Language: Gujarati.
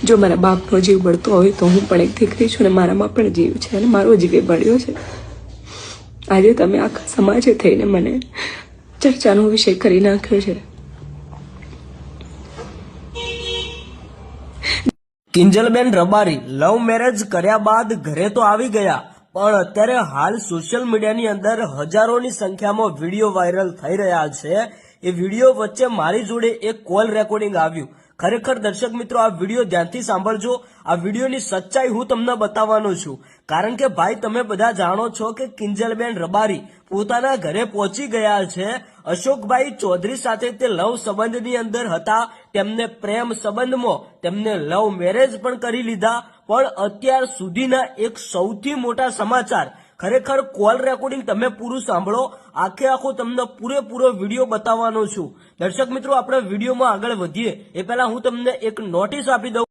જો મારા બાપનો જીવ બળતો હોય તો હું પણ એક દીકરી છું ને મારામાં પણ જીવ છે અને મારો જીવ બળ્યો છે. આજે તમે આખા સમાજે થઈને મને ચર્ચાનો વિષય કરી નાખ્યો છે. કિંજલબેન રબારી લવ મેરેજ કર્યા બાદ ઘરે તો આવી ગયા, પણ અત્યારે હાલ સોશિયલ મીડિયાની અંદર હજારોની સંખ્યામાં વિડીયો વાયરલ થઈ રહ્યા છે. એ વિડીયો વચ્ચે મારી જોડે એક કોલ રેકોર્ડિંગ આવ્યું. ખરેખર દર્શક મિત્રો, આ વિડીયો ધ્યાનથી સાંભળજો. આ વિડીયોની સચ્ચાઈ હું તમને બતાવવાનો છું, કારણ કે ભાઈ તમે બધા જાણો છો કે કિંજલબેન રબારી પોતાના ઘરે પહોંચી ગયા છે. અશોકભાઈ ચૌધરી સાથે તે લવ સંબંધની અંદર હતા, તેમને પ્રેમ સંબંધમાં તેમને લવ મેરેજ પણ કરી લીધા. પણ અત્યાર સુધીના એક સૌથી મોટા સમાચાર, ખરેખર કોલ રેકોર્ડિંગ તમે પૂરું સાંભળો, આખે આખો તમને પૂરેપૂરો વિડીયો બતાવવાનો છું. દર્શક મિત્રો, આપણે વિડીયોમાં આગળ વધીએ એ પહેલા હું તમને એક નોટિસ આપી દઉં.